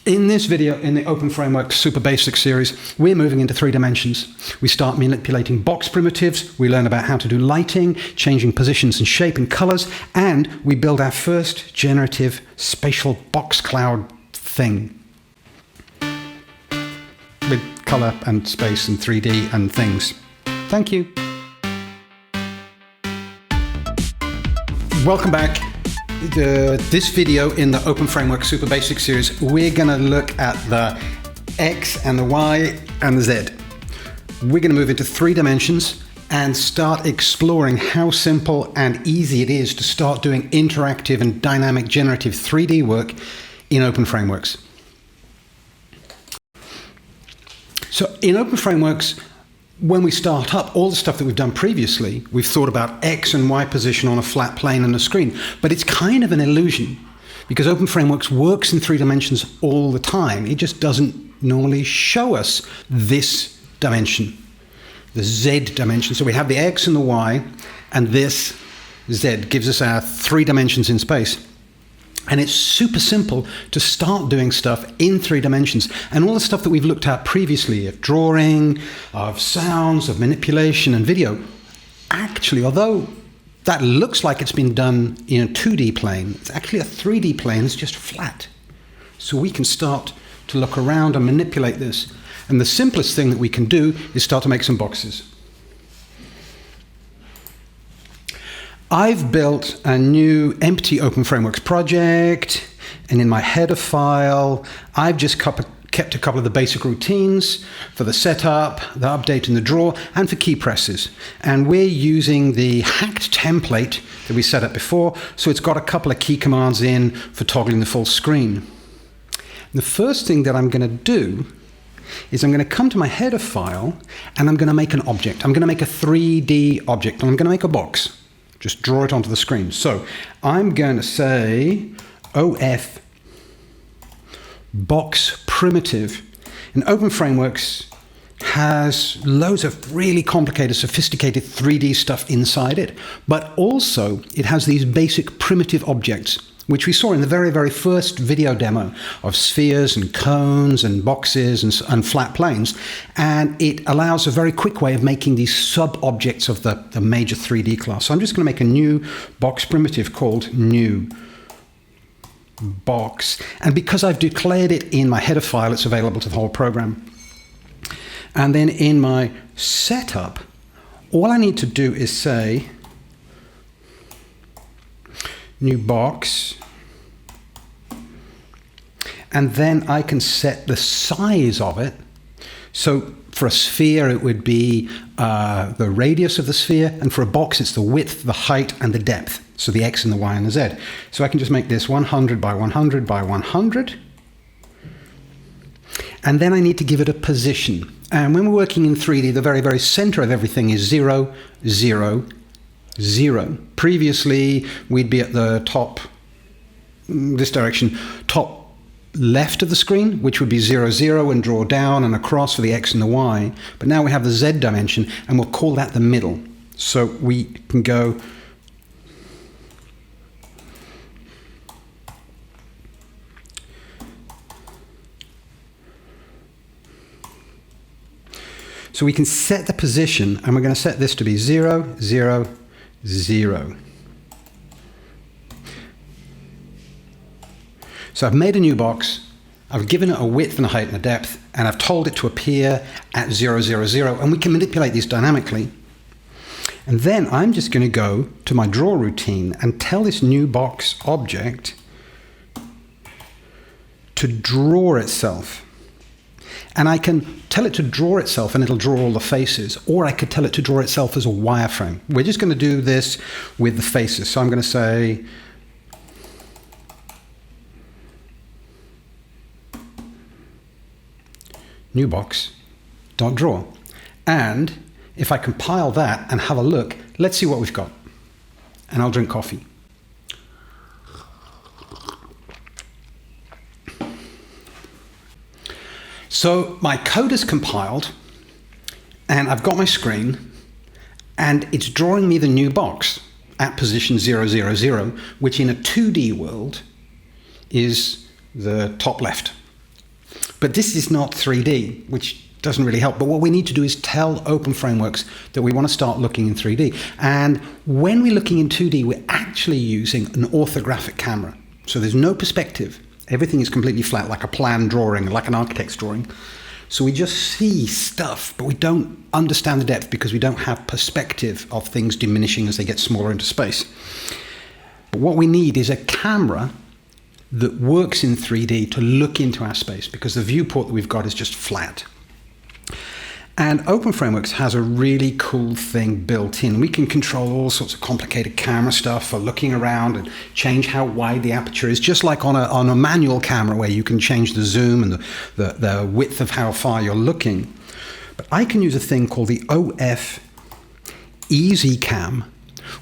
In this video, in the openFrameworks superBasics series, we're moving into 3 dimensions. We start manipulating box primitives, we learn about how to do lighting, changing positions and shape and colors, and we build our first generative spatial box cloud thing. With color and space and 3D and things. Thank you. Welcome back. This video in the openFrameworks superBasics series, we're going to look at the X and the Y and the Z. We're going to move into 3 dimensions and start exploring how simple and easy it is to start doing interactive and dynamic generative 3D work in openFrameworks. So in openFrameworks, when we start up, all the stuff that we've done previously, we've thought about X and Y position on a flat plane and a screen. But it's kind of an illusion because openFrameworks works in 3 dimensions all the time. It just doesn't normally show us this dimension, the Z dimension. So we have the X and the Y, and this Z gives us our 3 dimensions in space. And it's super simple to start doing stuff in 3 dimensions. And all the stuff that we've looked at previously, of drawing, of sounds, of manipulation and video, actually, although that looks like it's been done in a 2D plane, it's actually a 3D plane, it's just flat. So we can start to look around and manipulate this. And the simplest thing that we can do is start to make some boxes. I've built a new empty openFrameworks project, and in my header file, I've just kept a couple of the basic routines for the setup, the update and the draw, and for key presses. And we're using the hacked template that we set up before, so it's got a couple of key commands in for toggling the full screen. And the first thing that I'm going to do is I'm going to come to my header file, and I'm going to make an object. I'm going to make a 3D object, and I'm going to make a box. Just draw it onto the screen. So I'm going to say ofBoxPrimitive. And openFrameworks has loads of really complicated, sophisticated 3D stuff inside it, but also it has these basic primitive objects, which we saw in the very, very first video demo of spheres and cones and boxes and flat planes. And it allows a very quick way of making these sub-objects of the major 3D class. So I'm just going to make a new box primitive called new box. And because I've declared it in my header file, it's available to the whole program. And then in my setup, all I need to do is say new box, and then I can set the size of it. So for a sphere, it would be the radius of the sphere, and for a box, it's the width, the height, and the depth. So the X and the Y and the Z. So I can just make this 100 by 100 by 100. And then I need to give it a position. And when we're working in 3D, the very, very center of everything is 0, 0, 0. Previously, we'd be at the top, this direction, top left of the screen, which would be 0, 0, and draw down and across for the X and the Y. But now we have the Z dimension, and we'll call that the middle. So we can go so we can set the position, and we're going to set this to be 0, 0, 0. So I've made a new box, I've given it a width and a height and a depth, and I've told it to appear at 0, 0, 0, and we can manipulate these dynamically. And then I'm just going to go to my draw routine and tell this new box object to draw itself. And I can tell it to draw itself and it'll draw all the faces, or I could tell it to draw itself as a wireframe. We're just going to do this with the faces. So I'm going to say new box dot draw. And if I compile that and have a look, let's see what we've got. And I'll drink coffee. So my code is compiled, and I've got my screen, and it's drawing me the new box at position 0, 0, 0, which in a 2D world is the top left. But this is not 3D, which doesn't really help. But what we need to do is tell openFrameworks that we want to start looking in 3D. And when we're looking in 2D, we're actually using an orthographic camera. So there's no perspective. Everything is completely flat, like a plan drawing, like an architect's drawing. So we just see stuff, but we don't understand the depth because we don't have perspective of things diminishing as they get smaller into space. But what we need is a camera that works in 3D to look into our space, because the viewport that we've got is just flat. And openFrameworks has a really cool thing built in. We can control all sorts of complicated camera stuff for looking around and change how wide the aperture is, just like on a manual camera where you can change the zoom and the width of how far you're looking. But I can use a thing called the ofEasyCam,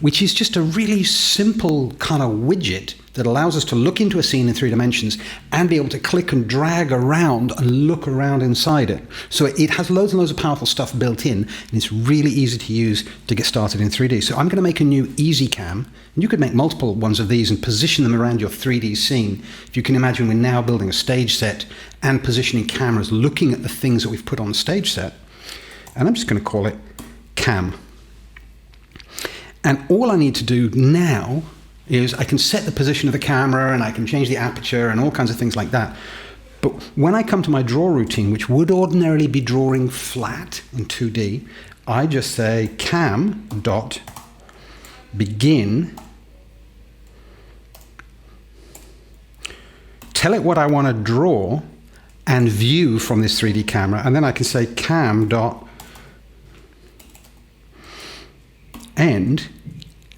which is just a really simple kind of widget that allows us to look into a scene in 3 dimensions and be able to click and drag around and look around inside it. So it has loads and loads of powerful stuff built in, and it's really easy to use to get started in 3D. So I'm going to make a new EasyCam, and you could make multiple ones of these and position them around your 3D scene. If you can imagine, we're now building a stage set and positioning cameras looking at the things that we've put on the stage set. And I'm just going to call it Cam. And all I need to do now is I can set the position of the camera and I can change the aperture and all kinds of things like that. But when I come to my draw routine, which would ordinarily be drawing flat in 2D, I just say cam.begin, tell it what I want to draw and view from this 3D camera, and then I can say cam.end,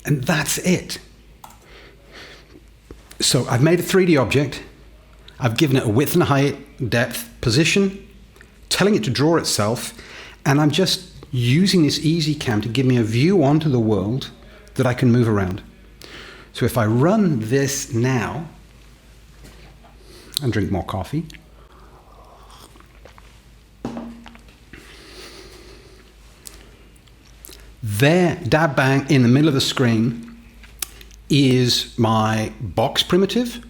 and that's it. So I've made a 3D object, I've given it a width and a height, depth, position, telling it to draw itself, and I'm just using this EasyCam to give me a view onto the world that I can move around. So if I run this now and drink more coffee, there, dab bang in the middle of the screen, is my box primitive.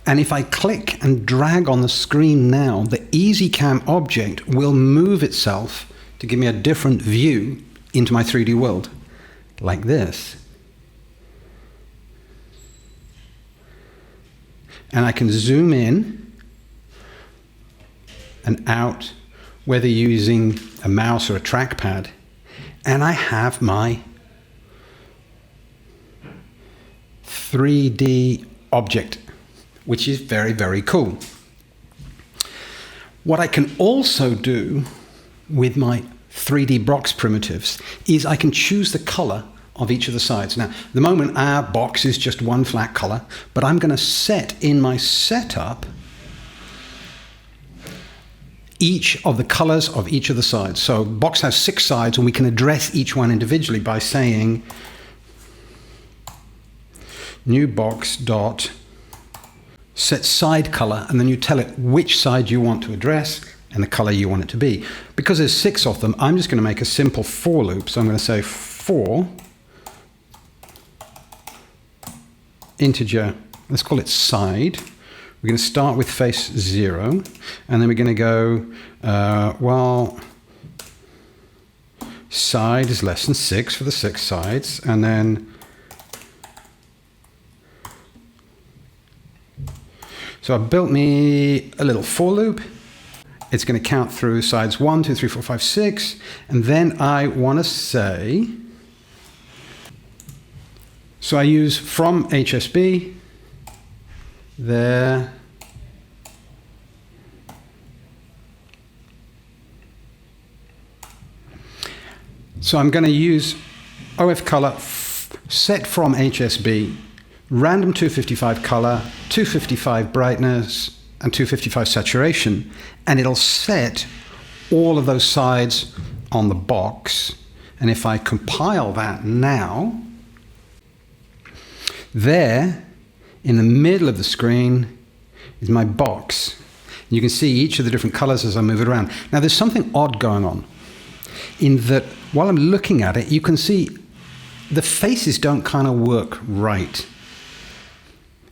And if I click and drag on the screen now, the EasyCam object will move itself to give me a different view into my 3D world, like this. And I can zoom in and out, whether using a mouse or a trackpad, and I have my 3D object, which is very, very cool. What I can also do with my 3D box primitives is I can choose the color of each of the sides. Now, at the moment, our box is just one flat color, but I'm going to set in my setup each of the colors of each of the sides. So box has 6 sides, and we can address each one individually by saying new box dot set side color, and then you tell it which side you want to address and the color you want it to be. Because there's 6 of them, I'm just going to make a simple for loop. So I'm going to say for integer, let's call it side. We're going to start with face 0, and then we're going to go, well, side is less than 6 for the 6 sides, and then so I've built me a little for loop. It's going to count through sides 1, 2, 3, 4, 5, 6. And then I want to say, so I use from HSB there. So I'm going to use OF color set from HSB, random 255 color, 255 brightness, and 255 saturation, and it'll set all of those sides on the box. And if I compile that now, there in the middle of the screen is my box. You can see each of the different colors as I move it around. Now there's something odd going on in that while I'm looking at it, you can see the faces don't kind of work right.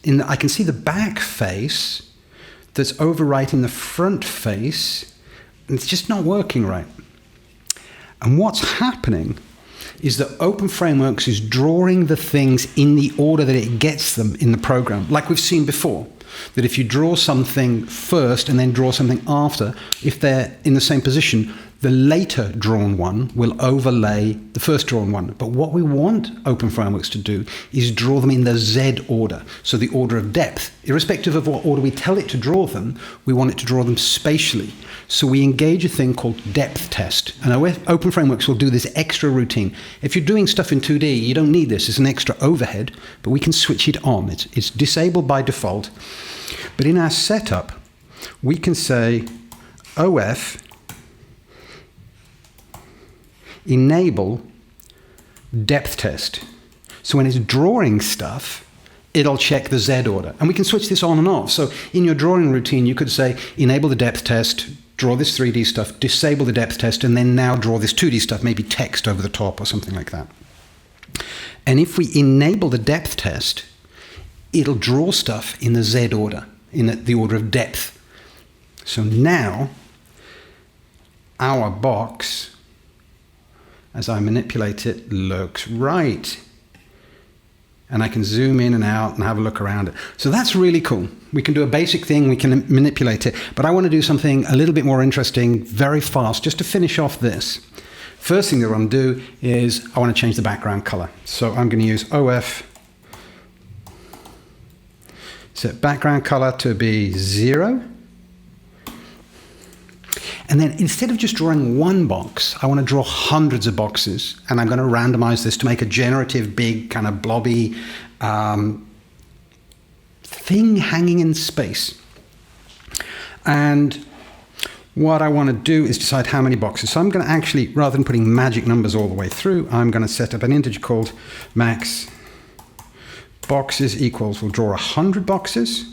I can see the back face, that's overwriting the front face, and it's just not working right. And what's happening is that openFrameworks is drawing the things in the order that it gets them in the program, like we've seen before. That if you draw something first and then draw something after, if they're in the same position, the later drawn one will overlay the first drawn one. But what we want openFrameworks to do is draw them in the Z order, so the order of depth. Irrespective of what order we tell it to draw them, we want it to draw them spatially. So we engage a thing called depth test. And openFrameworks will do this extra routine. If you're doing stuff in 2D, you don't need this. It's an extra overhead, but we can switch it on. It's disabled by default. But in our setup, we can say OF enable depth test. So when it's drawing stuff, it'll check the Z order. And we can switch this on and off. So in your drawing routine, you could say, enable the depth test, draw this 3D stuff, disable the depth test, and then now draw this 2D stuff, maybe text over the top or something like that. And if we enable the depth test, it'll draw stuff in the Z order, in the order of depth. So now, our box, as I manipulate it, looks right. And I can zoom in and out and have a look around it. So that's really cool. We can do a basic thing, we can manipulate it, but I want to do something a little bit more interesting very fast, just to finish off this. First thing that I want to do is I want to change the background color. So I'm going to use OF, set background color to be 0. And then instead of just drawing one box, I want to draw hundreds of boxes. And I'm going to randomize this to make a generative, big, kind of blobby thing hanging in space. And what I want to do is decide how many boxes. So I'm going to actually, rather than putting magic numbers all the way through, I'm going to set up an integer called max boxes equals, we'll draw 100 boxes.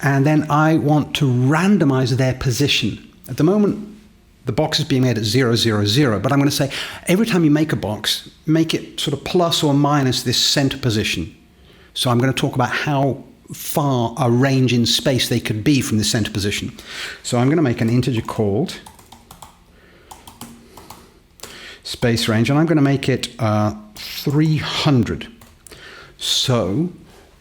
And then I want to randomize their position. At the moment, the box is being made at 0, 0, 0, but I'm going to say every time you make a box, make it sort of plus or minus this center position. So I'm going to talk about how far a range in space they could be from the center position. So I'm going to make an integer called space range, and I'm going to make it 300. So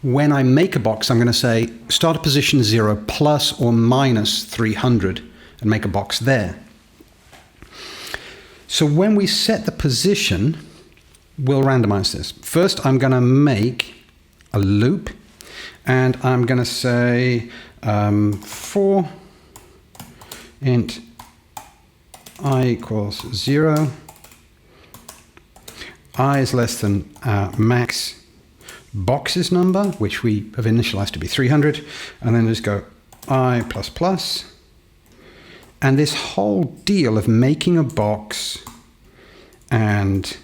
when I make a box, I'm going to say start at position 0 plus or minus 300 and make a box there. So when we set the position, we'll randomize this. First, I'm going to make a loop, and I'm going to say for int I equals 0, I is less than max boxes number, which we have initialized to be 300, and then just go I plus plus. And this whole deal of making a box and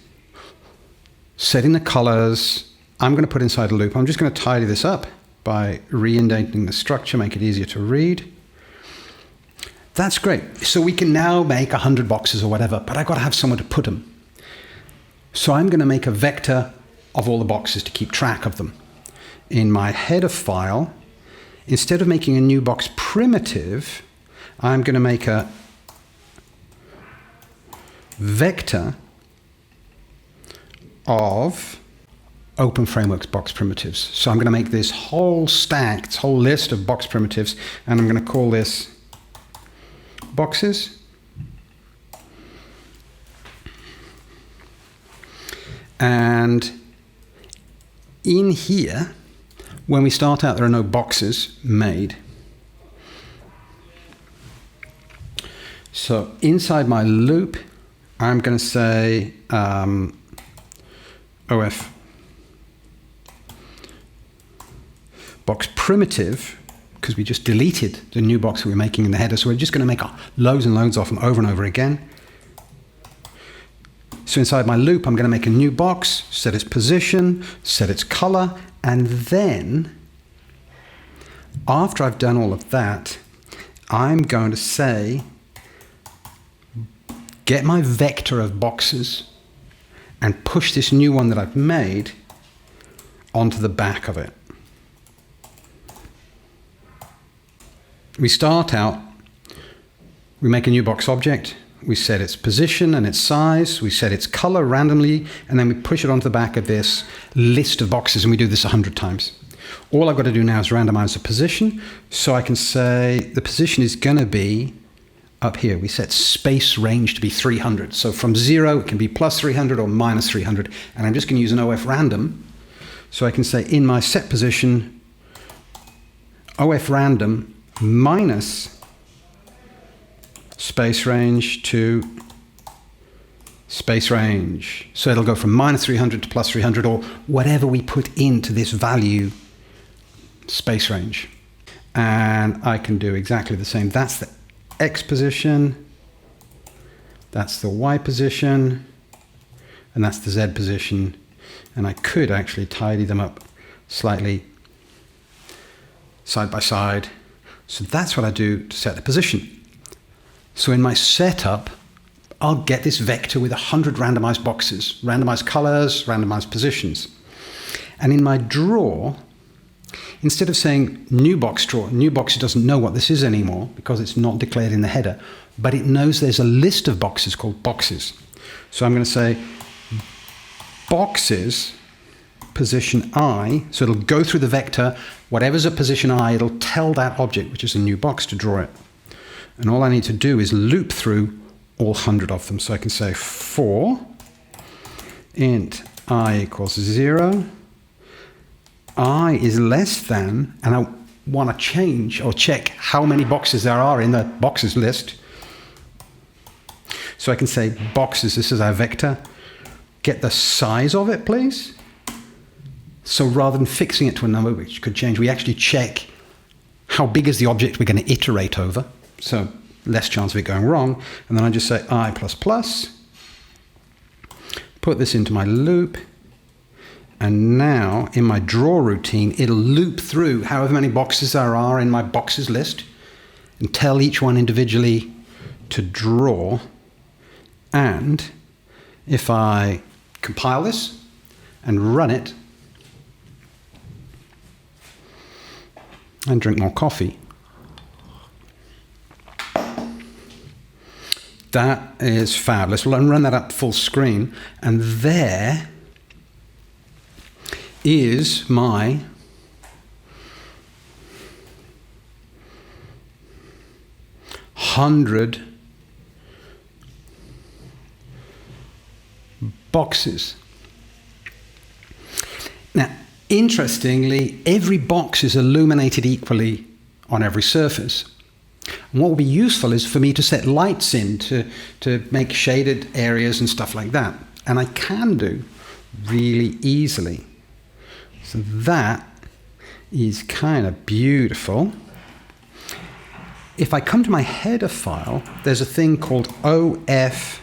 setting the colors, I'm going to put inside a loop. I'm just going to tidy this up by re-indenting the structure, make it easier to read. That's great. So we can now make 100 boxes or whatever, but I've got to have somewhere to put them. So I'm going to make a vector of all the boxes to keep track of them. In my header file, instead of making a new box primitive, I'm going to make a vector of openFrameworks box primitives. So I'm going to make this whole stack, this whole list of box primitives, and I'm going to call this boxes. And in here, when we start out, there are no boxes made. So inside my loop, I'm going to say OF box primitive, because we just deleted the new box that we're making in the header. So we're just going to make loads and loads of them over and over again. So inside my loop, I'm going to make a new box, set its position, set its color, and then after I've done all of that, I'm going to say, get my vector of boxes and push this new one that I've made onto the back of it. we start out, we make a new box object, we set its position and its size, we set its color randomly, and then we push it onto the back of this list of boxes, and we do this 100 times. All I've got to do now is randomize the position, so I can say the position is going to be up here. We set space range to be 300. So from 0, it can be plus 300 or minus 300, and I'm just going to use an ofRandom. So I can say in my set position, ofRandom minus space range to space range. So it'll go from minus 300 to plus 300, or whatever we put into this value space range. And I can do exactly the same. That's the X position, that's the Y position, and that's the Z position. And I could actually tidy them up slightly side by side. So that's what I do to set the position. So in my setup, I'll get this vector with 100 randomized boxes, randomized colors, randomized positions. And in my draw, instead of saying new box draw, new box doesn't know what this is anymore because it's not declared in the header, but it knows there's a list of boxes called boxes. So I'm going to say boxes position I, so it'll go through the vector, whatever's at position I, it'll tell that object, which is a new box, to draw it. And all I need to do is loop through all 100 of them. So I can say for int I equals 0, I is less than, and I want to change or check how many boxes there are in the boxes list. So I can say boxes, this is our vector, get the size of it, please. So rather than fixing it to a number, which could change, we actually check how big is the object we're going to iterate over. So less chance of it going wrong. And then I just say I plus plus, put this into my loop. And now in my draw routine, it'll loop through however many boxes there are in my boxes list and tell each one individually to draw. And if I compile this and run it and drink more coffee, that is fab. Let's run that up full screen, and there is my hundred boxes. Now, interestingly, every box is illuminated equally on every surface. And what will be useful is for me to set lights in to make shaded areas and stuff like that. And I can do really easily. So that is kind of beautiful. If I come to my header file, there's a thing called ofLight.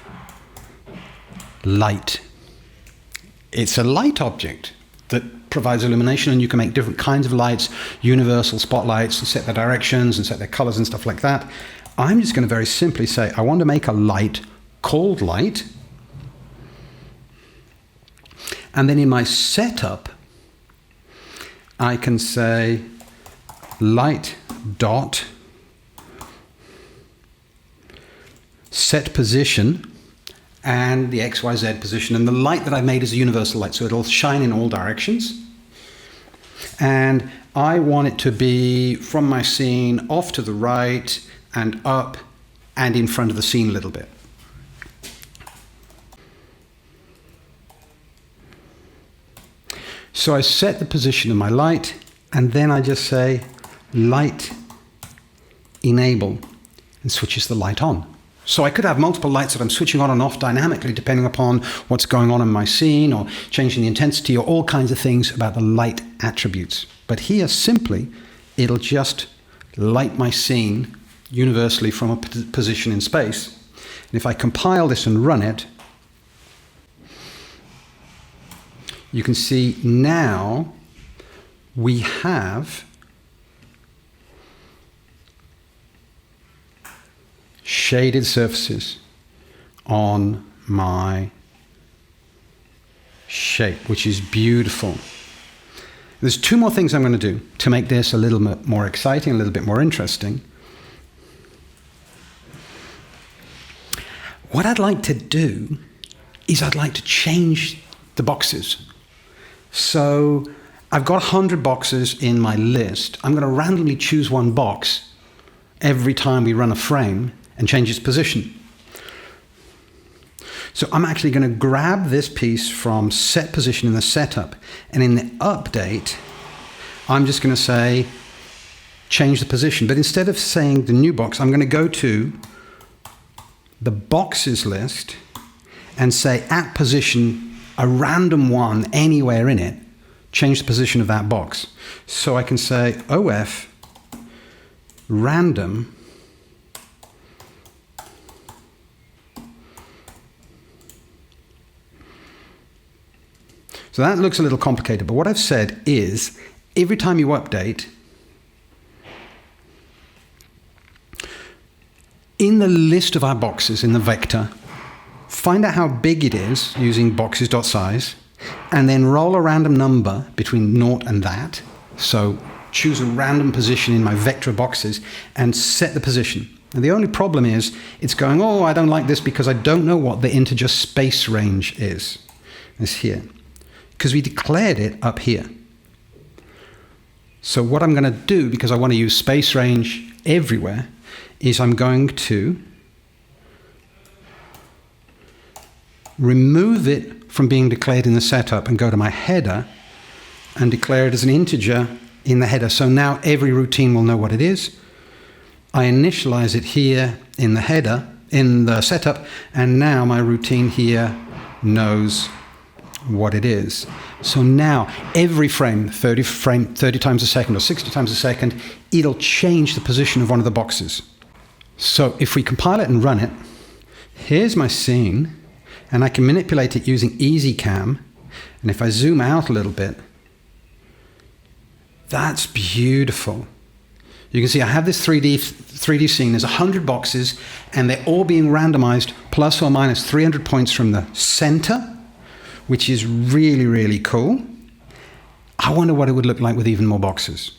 It's a light object that provides illumination, and you can make different kinds of lights, universal spotlights, and set their directions and set their colors and stuff like that. I'm just going to very simply say, I want to make a light called light. And then in my setup, I can say light dot set position and the XYZ position. And the light that I've made is a universal light, so it'll shine in all directions. And I want it to be from my scene off to the right and up and in front of the scene a little bit. So I set the position of my light, and then I just say light enable, and switches the light on. So I could have multiple lights that I'm switching on and off dynamically depending upon what's going on in my scene, or changing the intensity, or all kinds of things about the light attributes. But here simply, it'll just light my scene universally from a position in space. And if I compile this and run it, you can see now we have shaded surfaces on my shape, which is beautiful. There's two more things I'm going to do to make this a little bit more exciting, a little bit more interesting. What I'd like to do is I'd like to change the boxes. So I've got 100 boxes in my list. I'm going to randomly choose one box every time we run a frame and change its position. So I'm actually going to grab this piece from set position in the setup, and in the update, I'm just going to say change the position. But instead of saying the new box, I'm going to go to the boxes list and say at position, a random one anywhere in it, change the position of that box. So I can say OF random So that looks a little complicated, but what I've said is every time you update, in the list of our boxes in the vector, find out how big it is using boxes.size, and then roll a random number between 0 and that. So choose a random position in my vector of boxes and set the position. And the only problem is it's going, oh, I don't like this because I don't know what the integer space range is. It's here. Because we declared it up here. So what I'm going to do, because I want to use space range everywhere, is I'm going to remove it from being declared in the setup and go to my header and declare it as an integer in the header. So now every routine will know what it is. I initialize it here in the header, in the setup, and now my routine here knows what it is. So now every frame 30 times a second or 60 times a second, it'll change the position of one of the boxes. So if we compile it and run it, here's my scene, and I can manipulate it using EasyCam. And if I zoom out a little bit, that's beautiful. You can see I have this 3D scene. There's 100 boxes, and they're all being randomized plus or minus 300 points from the center, which is really, really cool. I wonder what it would look like with even more boxes.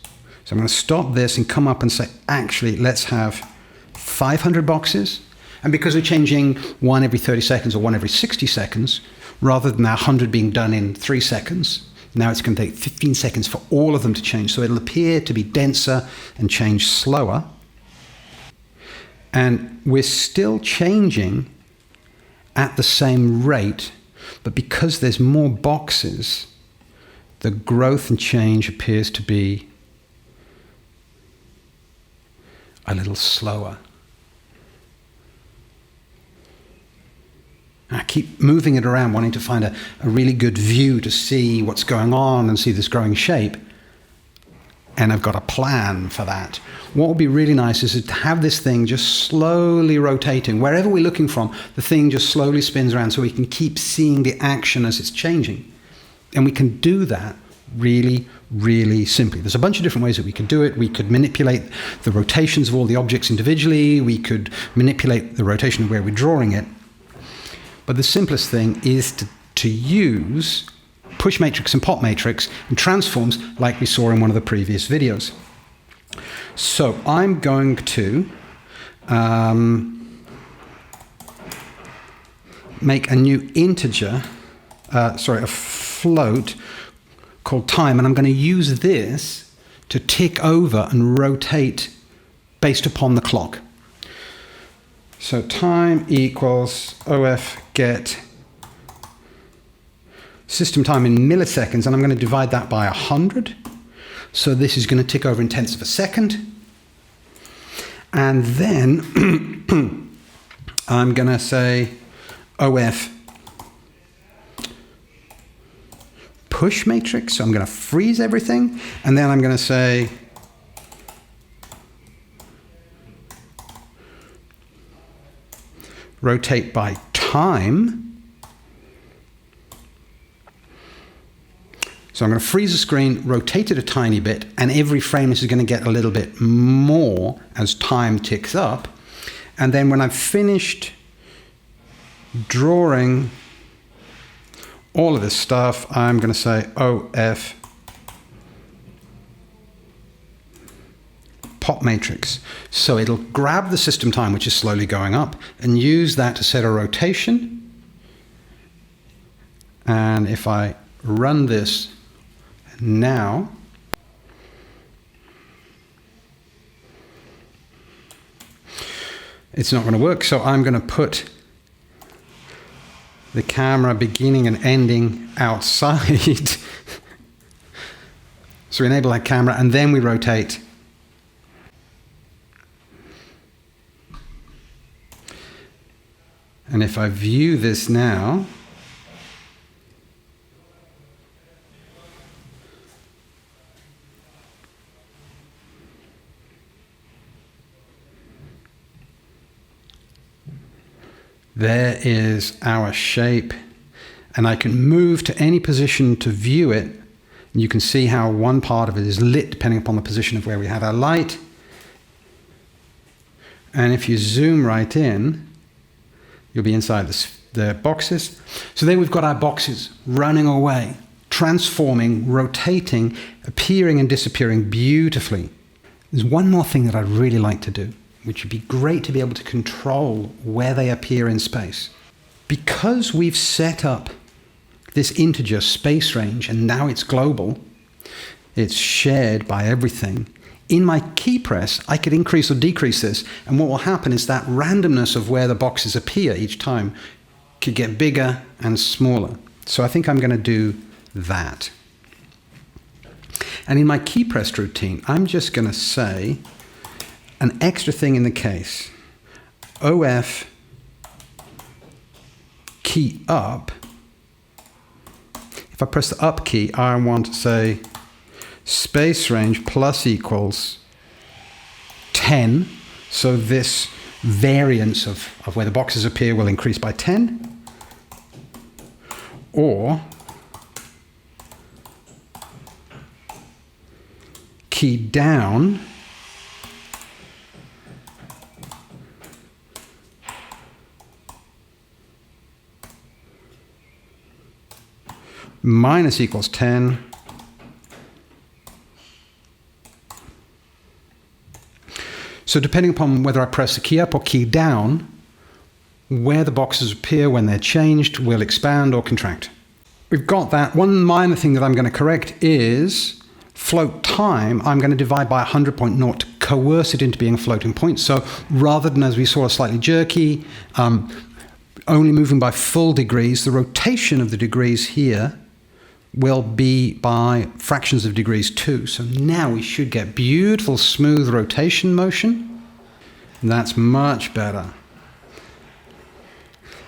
So I'm going to stop this and come up and say, actually, let's have 500 boxes. And because we're changing one every 30 seconds or one every 60 seconds, rather than our 100 being done in 3 seconds, now it's going to take 15 seconds for all of them to change. So it'll appear to be denser and change slower. And we're still changing at the same rate, but because there's more boxes, the growth and change appears to be a little slower. I keep moving it around, wanting to find a really good view to see what's going on and see this growing shape. And I've got a plan for that. What would be really nice is to have this thing just slowly rotating. Wherever we're looking from, the thing just slowly spins around so we can keep seeing the action as it's changing. And we can do that really, really simply. There's a bunch of different ways that we could do it. We could manipulate the rotations of all the objects individually. We could manipulate the rotation of where we're drawing it. But the simplest thing is to use push matrix and pop matrix and transforms like we saw in one of the previous videos. So I'm going to make a new integer, a float called time, and I'm going to use this to tick over and rotate based upon the clock. So time equals OF get system time in milliseconds, and I'm going to divide that by 100. So this is going to tick over in tenths of a second. And then I'm going to say OF push matrix. So I'm going to freeze everything. And then I'm going to say rotate by time. So I'm going to freeze the screen, rotate it a tiny bit, and every frame this is going to get a little bit more as time ticks up. And then when I've finished drawing all of this stuff, I'm going to say OF pop matrix. So it'll grab the system time, which is slowly going up, and use that to set a rotation. And if I run this now, it's not going to work. So I'm going to put the camera beginning and ending outside. So we enable that camera, and then we rotate. And if I view this now, there is our shape, and I can move to any position to view it. And you can see how one part of it is lit depending upon the position of where we have our light. And if you zoom right in, you'll be inside the boxes. So there we've got our boxes running away, transforming, rotating, appearing and disappearing beautifully. There's one more thing that I'd really like to do, which would be great to be able to control where they appear in space. Because we've set up this integer space range and now it's global, it's shared by everything. In my key press, I could increase or decrease this, and what will happen is that randomness of where the boxes appear each time could get bigger and smaller. So I think I'm going to do that. And in my key press routine, I'm just going to say an extra thing in the case. OF key up. If I press the up key, I want to say space range plus equals 10. So this variance of where the boxes appear will increase by 10. Or key down minus equals 10. So depending upon whether I press the key up or key down, where the boxes appear when they're changed will expand or contract. We've got that. One minor thing that I'm going to correct is float time. I'm going to divide by 100.0 to coerce it into being a floating point. So rather than, as we saw, a slightly jerky, only moving by full degrees, the rotation of the degrees here will be by fractions of degrees too. So now we should get beautiful smooth rotation motion. That's much better.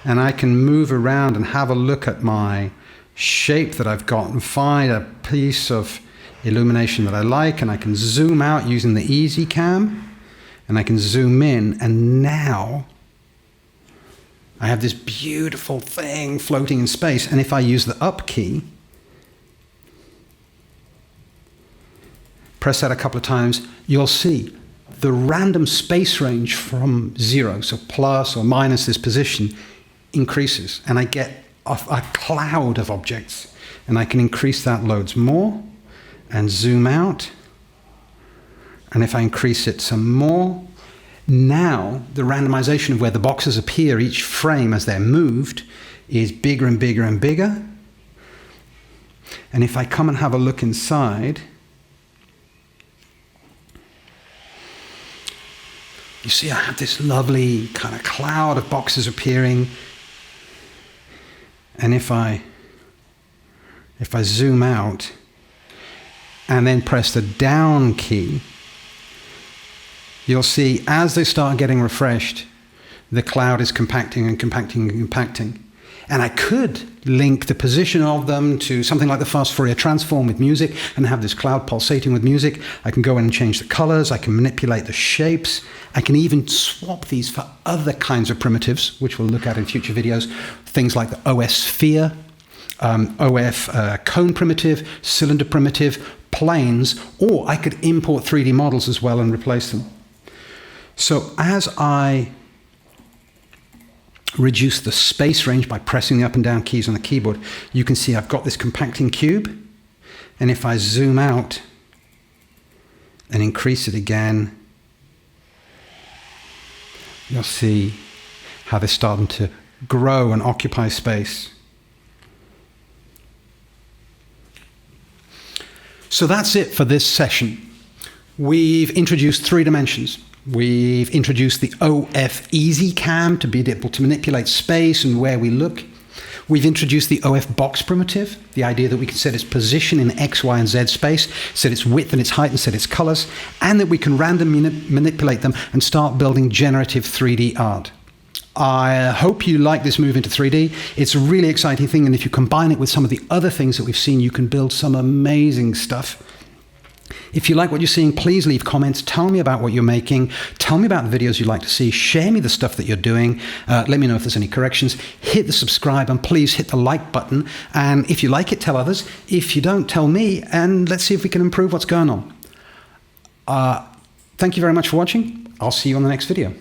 And I can move around and have a look at my shape that I've got and find a piece of illumination that I like, and I can zoom out using the EasyCam, and I can zoom in, and now I have this beautiful thing floating in space. And if I use the up key, press that a couple of times, you'll see the random space range from 0, so plus or minus this position, increases. And I get a cloud of objects. And I can increase that loads more and zoom out. And if I increase it some more, now the randomization of where the boxes appear each frame as they're moved is bigger and bigger and bigger. And if I come and have a look inside, you see I have this lovely kind of cloud of boxes appearing. And if I zoom out and then press the down key, you'll see as they start getting refreshed, the cloud is compacting and compacting and compacting. And I could link the position of them to something like the fast Fourier transform with music and have this cloud pulsating with music. I can go in and change the colors. I can manipulate the shapes. I can even swap these for other kinds of primitives, which we'll look at in future videos. Things like the OS sphere, OF cone primitive, cylinder primitive, planes, or I could import 3D models as well and replace them. So as I reduce the space range by pressing the up and down keys on the keyboard, you can see I've got this compacting cube. And if I zoom out and increase it again, you'll see how they're starting to grow and occupy space. So that's it for this session. We've introduced 3 dimensions. We've introduced the ofEasyCam to be able to manipulate space and where we look. We've introduced the ofBoxPrimitive, the idea that we can set its position in X, Y, and Z space, set its width and its height, and set its colors, and that we can randomly manipulate them and start building generative 3D art. I hope you like this move into 3D. It's a really exciting thing, and if you combine it with some of the other things that we've seen, you can build some amazing stuff. If you like what you're seeing, please leave comments. Tell me about what you're making. Tell me about the videos you'd like to see. Share me the stuff that you're doing. Let me know if there's any corrections. Hit the subscribe and please hit the like button. And if you like it, tell others. If you don't, tell me, and let's see if we can improve what's going on. Thank you very much for watching. I'll see you on the next video.